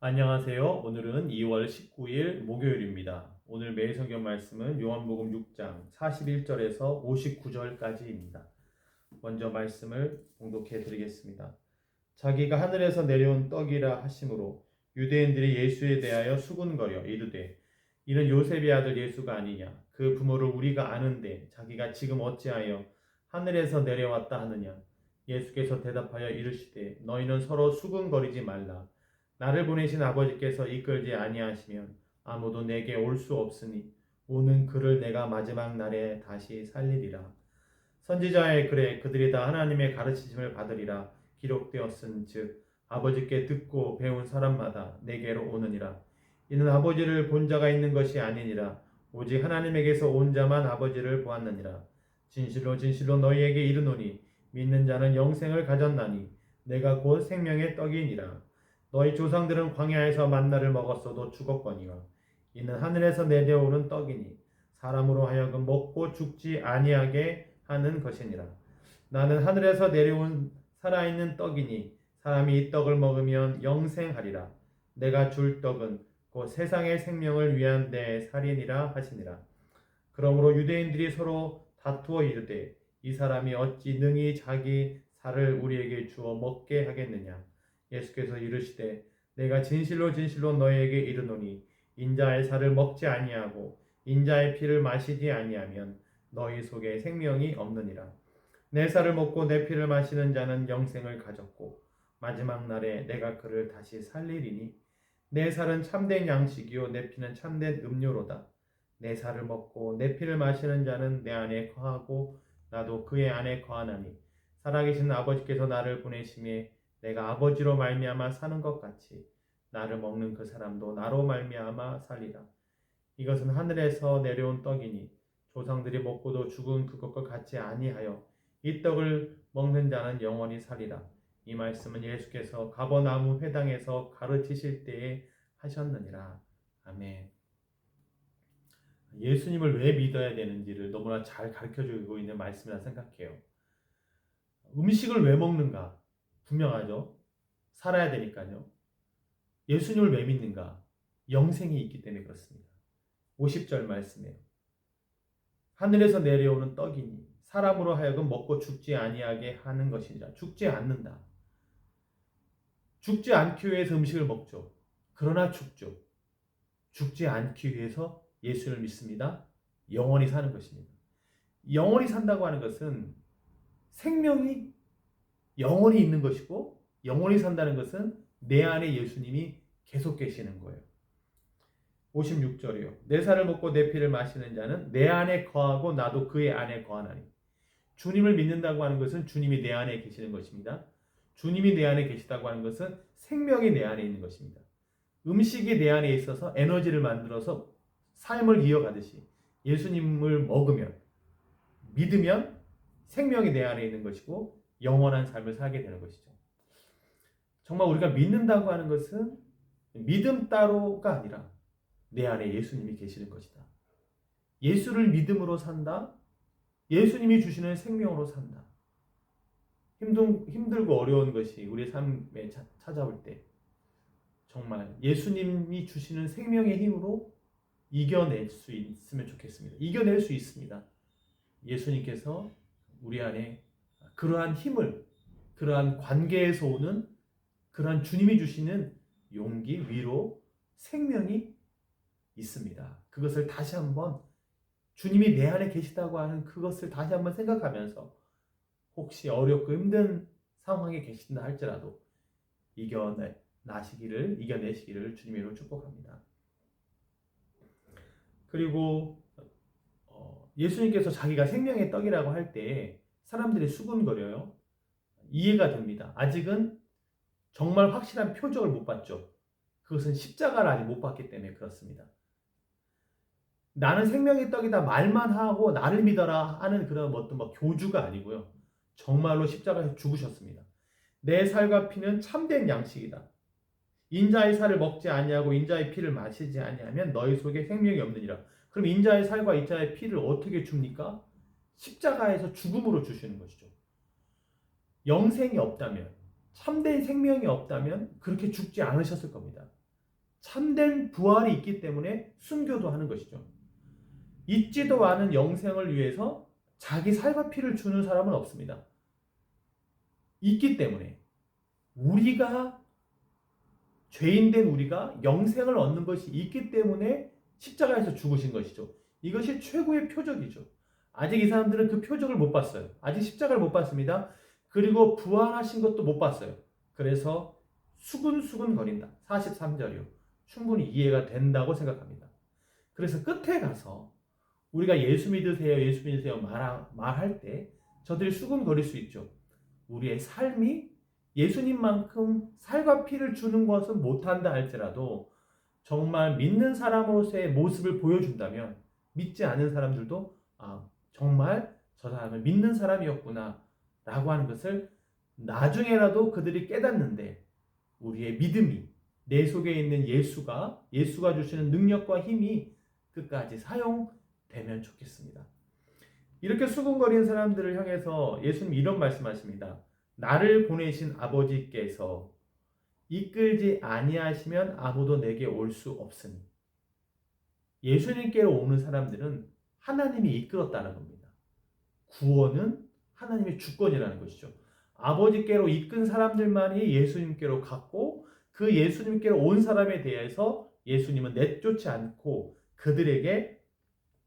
안녕하세요. 오늘은 2월 19일 목요일입니다. 오늘 매일 성경 말씀은 요한복음 6장 41절에서 59절까지입니다. 먼저 말씀을 봉독해 드리겠습니다. 자기가 하늘에서 내려온 떡이라 하심으로 유대인들이 예수에 대하여 수군거려 이르되 이는 요셉의 아들 예수가 아니냐. 그 부모를 우리가 아는데 자기가 지금 어찌하여 하늘에서 내려왔다 하느냐. 예수께서 대답하여 이르시되 너희는 서로 수군거리지 말라. 나를 보내신 아버지께서 이끌지 아니하시면 아무도 내게 올 수 없으니 오는 그를 내가 마지막 날에 다시 살리리라. 선지자의 글에 그들이 다 하나님의 가르치심을 받으리라 기록되었은즉 아버지께 듣고 배운 사람마다 내게로 오느니라. 이는 아버지를 본 자가 있는 것이 아니니라. 오직 하나님에게서 온 자만 아버지를 보았느니라. 진실로 진실로 너희에게 이르노니 믿는 자는 영생을 가졌나니 내가 곧 생명의 떡이니라. 너희 조상들은 광야에서 만나를 먹었어도 죽었거니와 이는 하늘에서 내려오는 떡이니 사람으로 하여금 먹고 죽지 아니하게 하는 것이니라. 나는 하늘에서 내려온 살아있는 떡이니 사람이 이 떡을 먹으면 영생하리라. 내가 줄 떡은 곧 세상의 생명을 위한 내 살이니라 하시니라. 그러므로 유대인들이 서로 다투어 이르되 이 사람이 어찌 능히 자기 살을 우리에게 주어 먹게 하겠느냐. 예수께서 이르시되 내가 진실로 진실로 너희에게 이르노니 인자의 살을 먹지 아니하고 인자의 피를 마시지 아니하면 너희 속에 생명이 없느니라. 내 살을 먹고 내 피를 마시는 자는 영생을 가졌고 마지막 날에 내가 그를 다시 살리리니 내 살은 참된 양식이요 내 피는 참된 음료로다. 내 살을 먹고 내 피를 마시는 자는 내 안에 거하고 나도 그의 안에 거하나니 살아계신 아버지께서 나를 보내심에 내가 아버지로 말미암아 사는 것 같이 나를 먹는 그 사람도 나로 말미암아 살리라. 이것은 하늘에서 내려온 떡이니 조상들이 먹고도 죽은 그것과 같이 아니하여 이 떡을 먹는 자는 영원히 살리라. 이 말씀은 예수께서 가버나움 회당에서 가르치실 때에 하셨느니라. 아멘. 예수님을 왜 믿어야 되는지를 너무나 잘 가르쳐주고 있는 말씀이라 생각해요. 음식을 왜 먹는가? 분명하죠. 살아야 되니까요. 예수님을 왜 믿는가? 영생이 있기 때문에 그렇습니다. 50절 말씀이에요. 하늘에서 내려오는 떡이니 사람으로 하여금 먹고 죽지 아니하게 하는 것이니라. 죽지 않는다. 죽지 않기 위해서 음식을 먹죠. 그러나 죽죠. 죽지 않기 위해서 예수를 믿습니다. 영원히 사는 것입니다. 영원히 산다고 하는 것은 생명이 영원히 있는 것이고 영원히 산다는 것은 내 안에 예수님이 계속 계시는 거예요. 56절이요. 내 살을 먹고 내 피를 마시는 자는 내 안에 거하고 나도 그의 안에 거하나니. 주님을 믿는다고 하는 것은 주님이 내 안에 계시는 것입니다. 주님이 내 안에 계시다고 하는 것은 생명이 내 안에 있는 것입니다. 음식이 내 안에 있어서 에너지를 만들어서 삶을 이어가듯이 예수님을 먹으면 믿으면 생명이 내 안에 있는 것이고 영원한 삶을 살게 되는 것이죠. 정말 우리가 믿는다고 하는 것은 믿음 따로가 아니라 내 안에 예수님이 계시는 것이다. 예수를 믿음으로 산다. 예수님이 주시는 생명으로 산다. 힘들고 어려운 것이 우리 삶에 찾아올 때 정말 예수님이 주시는 생명의 힘으로 이겨낼 수 있으면 좋겠습니다. 이겨낼 수 있습니다. 예수님께서 우리 안에 그러한 힘을, 그러한 관계에서 오는 그러한 주님이 주시는 용기, 위로, 생명이 있습니다. 그것을 다시 한번 주님이 내 안에 계시다고 하는 그것을 다시 한번 생각하면서 혹시 어렵고 힘든 상황에 계신다 할지라도 이겨내시기를 주님으로 축복합니다. 그리고 예수님께서 자기가 생명의 떡이라고 할 때 사람들이 수군거려요. 이해가 됩니다. 아직은 정말 확실한 표적을 못 봤죠. 그것은 십자가를 아직 못 봤기 때문에 그렇습니다. 나는 생명의 떡이다 말만 하고 나를 믿어라 하는 그런 어떤 교주가 아니고요. 정말로 십자가에서 죽으셨습니다. 내 살과 피는 참된 양식이다. 인자의 살을 먹지 아니하고 인자의 피를 마시지 아니하면 너희 속에 생명이 없느니라. 그럼 인자의 살과 인자의 피를 어떻게 줍니까? 십자가에서 죽음으로 주시는 것이죠. 영생이 없다면, 참된 생명이 없다면 그렇게 죽지 않으셨을 겁니다. 참된 부활이 있기 때문에 순교도 하는 것이죠. 있지도 않은 영생을 위해서 자기 살과 피를 주는 사람은 없습니다. 있기 때문에 우리가 죄인된 우리가 영생을 얻는 것이 있기 때문에 십자가에서 죽으신 것이죠. 이것이 최고의 표적이죠. 아직 이 사람들은 그 표적을 못 봤어요. 아직 십자가를 못 봤습니다. 그리고 부활하신 것도 못 봤어요. 그래서 수근수근 거린다. 43절이요. 충분히 이해가 된다고 생각합니다. 그래서 끝에 가서 우리가 예수 믿으세요, 예수 믿으세요 말할 때 저들이 수근거릴 수 있죠. 우리의 삶이 예수님만큼 살과 피를 주는 것은 못한다 할지라도 정말 믿는 사람으로서의 모습을 보여준다면 믿지 않은 사람들도 정말 저 사람은 믿는 사람이었구나 라고 하는 것을 나중에라도 그들이 깨닫는데 우리의 믿음이 내 속에 있는 예수가 주시는 능력과 힘이 끝까지 사용되면 좋겠습니다. 이렇게 수군거리는 사람들을 향해서 예수님 이런 말씀하십니다. 나를 보내신 아버지께서 이끌지 아니하시면 아무도 내게 올 수 없으니. 예수님께로 오는 사람들은 하나님이 이끌었다는 겁니다. 구원은 하나님의 주권이라는 것이죠. 아버지께로 이끈 사람들만이 예수님께로 갔고 그 예수님께로 온 사람에 대해서 예수님은 내쫓지 않고 그들에게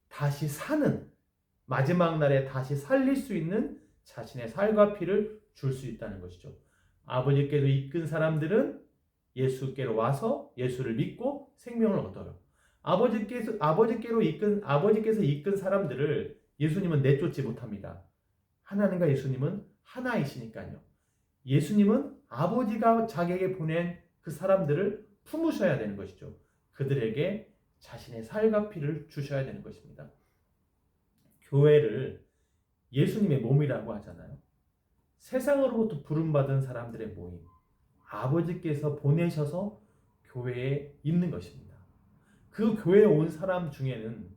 다시 사는 마지막 날에 다시 살릴 수 있는 자신의 살과 피를 줄 수 있다는 것이죠. 아버지께서 이끈 사람들은 예수께로 와서 예수를 믿고 생명을 얻어요. 아버지께서 이끈 사람들을 예수님은 내쫓지 못합니다. 하나님과 예수님은 하나이시니까요. 예수님은 아버지가 자기에게 보낸 그 사람들을 품으셔야 되는 것이죠. 그들에게 자신의 살과 피를 주셔야 되는 것입니다. 교회를 예수님의 몸이라고 하잖아요. 세상으로부터 부름받은 사람들의 모임. 아버지께서 보내셔서 교회에 있는 것입니다. 그 교회에 온 사람 중에는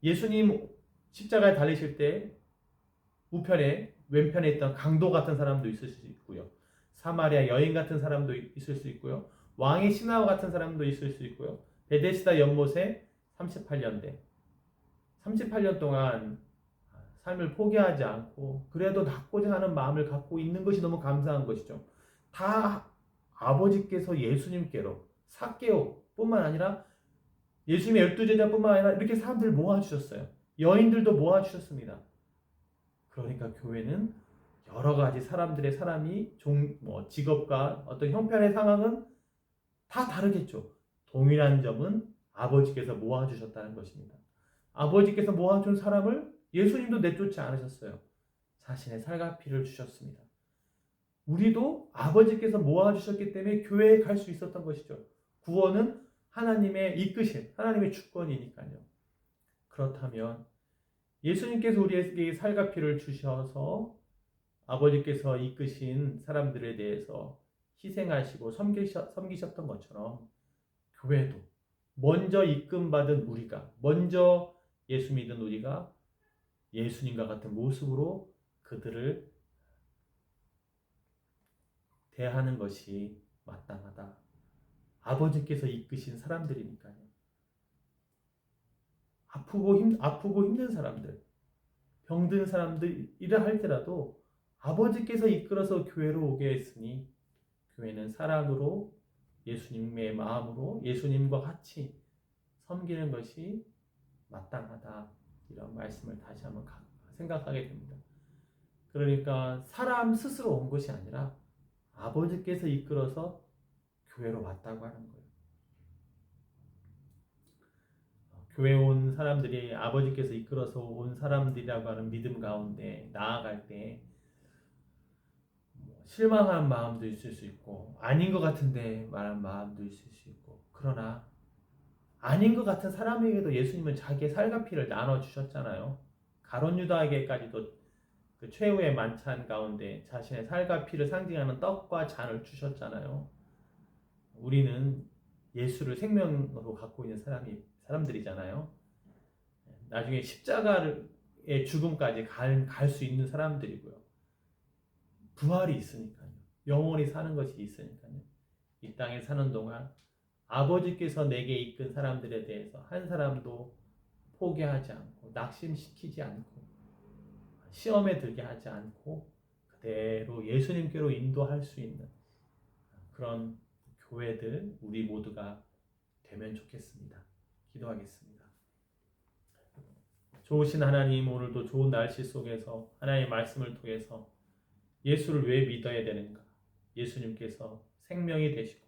예수님 십자가에 달리실 때 우편에 왼편에 있던 강도 같은 사람도 있을 수 있고요. 사마리아 여인 같은 사람도 있을 수 있고요. 왕의 신하와 같은 사람도 있을 수 있고요. 베데스다 연못에 38년 동안 삶을 포기하지 않고 그래도 낫고자 하는 마음을 갖고 있는 것이 너무 감사한 것이죠. 다 아버지께서 예수님께로 삭개오뿐만 아니라 예수님의 12제자뿐만 아니라 이렇게 사람들을 모아주셨어요. 여인들도 모아주셨습니다. 그러니까 교회는 여러 가지 사람들의 직업과 어떤 형편의 상황은 다 다르겠죠. 동일한 점은 아버지께서 모아주셨다는 것입니다. 아버지께서 모아준 사람을 예수님도 내쫓지 않으셨어요. 자신의 살과 피를 주셨습니다. 우리도 아버지께서 모아주셨기 때문에 교회에 갈 수 있었던 것이죠. 구원은 하나님의 이끄신, 하나님의 주권이니까요. 그렇다면 예수님께서 우리에게 살과 피를 주셔서 아버지께서 이끄신 사람들에 대해서 희생하시고 섬기셨던 것처럼 교회도 먼저 이끌받은 우리가, 먼저 예수 믿은 우리가 예수님과 같은 모습으로 그들을 대하는 것이 마땅하다. 아버지께서 이끄신 사람들이니까요. 아프고 힘든 사람들, 병든 사람들이라 할지라도 아버지께서 이끌어서 교회로 오게 했으니 교회는 사랑으로 예수님의 마음으로 예수님과 같이 섬기는 것이 마땅하다. 이런 말씀을 다시 한번 생각하게 됩니다. 그러니까 사람 스스로 온 것이 아니라 아버지께서 이끌어서 교회로 왔다고 하는 거예요. 교회에 온 사람들이 아버지께서 이끌어서 온 사람들이라고 하는 믿음 가운데 나아갈 때 실망한 마음도 있을 수 있고 아닌 것 같은데 말한 마음도 있을 수 있고 그러나 아닌 것 같은 사람에게도 예수님은 자기의 살과 피를 나눠주셨잖아요. 가룟 유다에게까지도 그 최후의 만찬 가운데 자신의 살과 피를 상징하는 떡과 잔을 주셨잖아요. 우리는 예수를 생명으로 갖고 있는 사람들이잖아요. 나중에 십자가의 죽음까지 갈 수 있는 사람들이고요. 부활이 있으니까요. 영원히 사는 것이 있으니까요. 이 땅에 사는 동안 아버지께서 내게 이끈 사람들에 대해서 한 사람도 포기하지 않고 낙심시키지 않고 시험에 들게 하지 않고 그대로 예수님께로 인도할 수 있는 그런 교회들 우리 모두가 되면 좋겠습니다. 기도하겠습니다. 좋으신 하나님, 오늘도 좋은 날씨 속에서 하나님의 말씀을 통해서 예수를 왜 믿어야 되는가? 예수님께서 생명이 되시고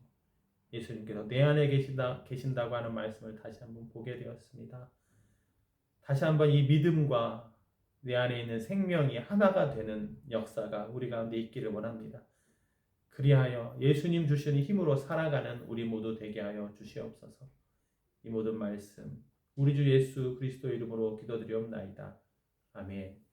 예수님께서 내 안에 계신다고 하는 말씀을 다시 한번 보게 되었습니다. 다시 한번 이 믿음과 내 안에 있는 생명이 하나가 되는 역사가 우리 가운데 있기를 원합니다. 그리하여 예수님 주시는 힘으로 살아가는 우리 모두 되게 하여 주시옵소서. 이 모든 말씀 우리 주 예수 그리스도 이름으로 기도드리옵나이다. 아멘.